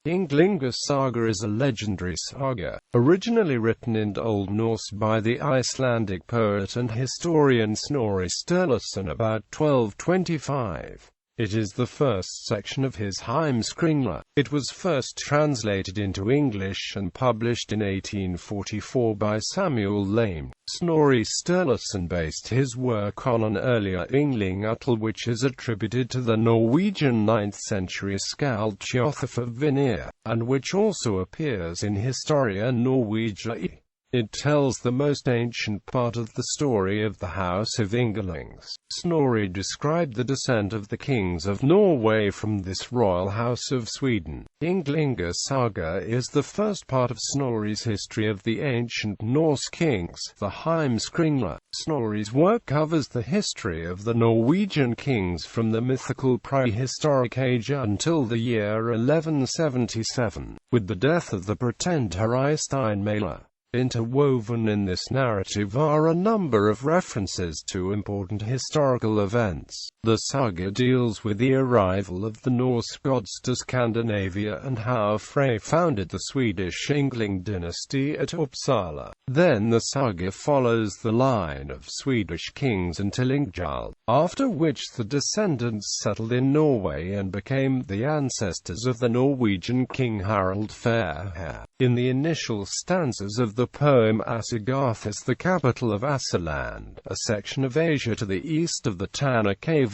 Ynglinga saga is a legendary saga, originally written in Old Norse by the Icelandic poet and historian Snorri Sturluson about 1225. It is the first section of his Heimskringla. It was first translated into English and published in 1844 by Samuel Laing.Snorri Sturluson based his work on an earlier Ynglingatal which is attributed to the Norwegian 9th century skald Þjóðólfr of Hvinir, and which also appears in Historia Norwegiae. It tells the most ancient part of the story of the House of Ynglinga. Snorri described the descent of the kings of Norway from this royal house of Sweden. Ynglinga saga is the first part of Snorri's history of the ancient Norse kings, the Heimskringla. Snorri's work covers the history of the Norwegian kings from the mythical prehistoric age until the year 1177, with the death of the pretender Icelandic. Interwoven in this narrative are a number of references to important historical events. The saga deals with the arrival of the Norse gods to Scandinavia and how Frey founded the Swedish Yngling dynasty at Uppsala. Then the saga follows the line of Swedish kings until Ynglingatal, after which the descendants settled in Norway and became the ancestors of the Norwegian king Harald Fairhair. In the initial stanzas of the poem Asgarth is the capital of Iceland, a section of Asia to the east of the Tana-Kvisl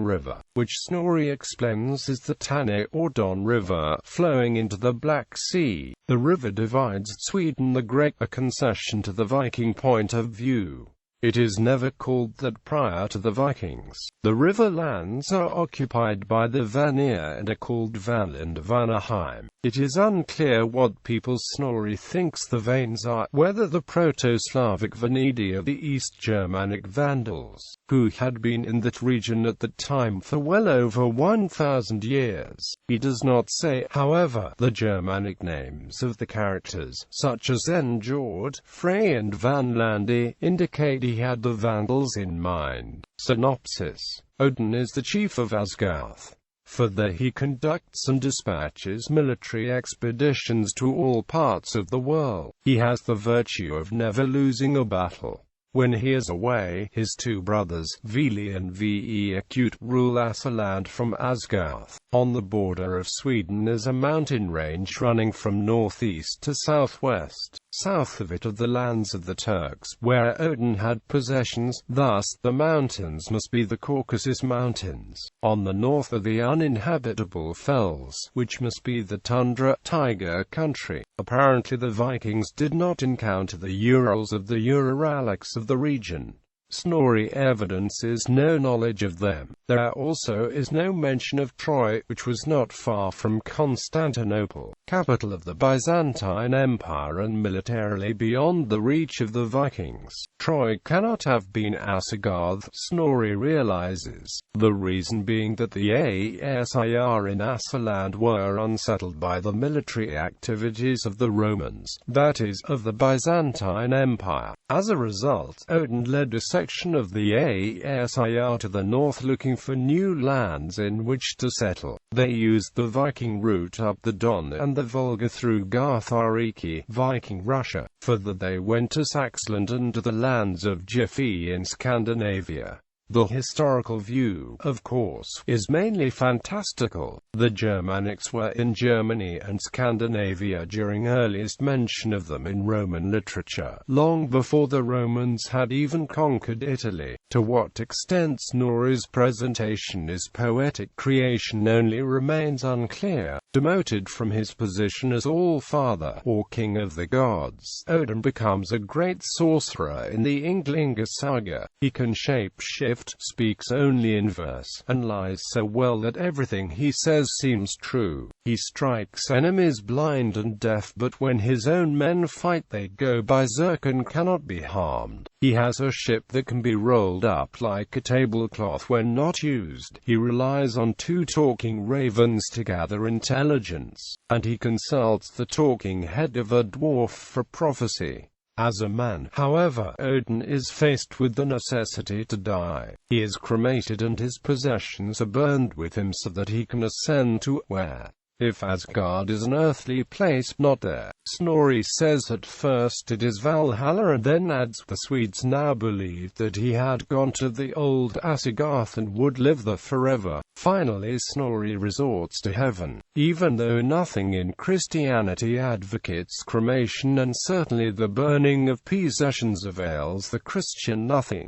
river, which Snorri explains is the Tana or Don River, flowing into the Black Sea. The river divides Sweden the Great, a concession to the Viking point of view. It is never called that prior to the Vikings. The river lands are occupied by the Vanir and are called Vanland Vanaheim. It is unclear what people Snorri thinks the Vanes are, whether the Proto-Slavic Vanidi or the East Germanic Vandals, who had been in that region at the time for well over 1,000 years. He does not say, however. The Germanic names of the characters, such as Njord, Frey and Vanlandi, indicate he had the Vandals in mind. Synopsis: Odin is the chief of Asgarth. Further, he conducts and dispatches military expeditions to all parts of the world. He has the virtue of never losing a battle. When he is away, his two brothers, Vili and Veakut, rule Assaland from Asgarth. On the border of Sweden is a mountain range running from northeast to southwest. South of it are the lands of the Turks, where Odin had possessions, thus, the mountains must be the Caucasus Mountains. On the north are the uninhabitable fells, which must be the tundra, taiga country. Apparently the Vikings did not encounter the Urals of the Uralics of the region. Snorri evidences no knowledge of them. There also is no mention of Troy, which was not far from Constantinople, capital of the Byzantine Empire and militarily beyond the reach of the Vikings. Troy cannot have been Asgarth, Snorri realizes, the reason being that the Asir in Assaland were unsettled by the military activities of the Romans, that is, of the Byzantine Empire. As a result, Odin led a section of the Asir to the north looking for new lands in which to settle. They used the Viking route up the Don and the Volga through Garthariki, Viking Russia. Further they went to Saxland and to the lands of Gefi in Scandinavia. The historical view, of course, is mainly fantastical. The Germanics were in Germany and Scandinavia during earliest mention of them in Roman literature, long before the Romans had even conquered Italy. To what extent Snorri's presentation is poetic creation only remains unclear. Demoted from his position as All-Father, or King of the Gods, Odin becomes a great sorcerer in the Ynglinga saga. He can shape-shift, speaks only in verse, and lies so well that everything he says seems true. He strikes enemies blind and deaf, but when his own men fight they go berserk and cannot be harmed. He has a ship that can be rolled up like a tablecloth when not used. He relies on two talking ravens to gather intelligence, and he consults the talking head of a dwarf for prophecy. As a man, however, Odin is faced with the necessity to die. He is cremated and his possessions are burned with him so that he can ascend to where, if Asgard is an earthly place, not there. Snorri says at first it is Valhalla and then adds, the Swedes now believed that he had gone to the old Asgard and would live there forever. Finally Snorri resorts to heaven, even though nothing in Christianity advocates cremation and certainly the burning of possessions avails the Christian nothing.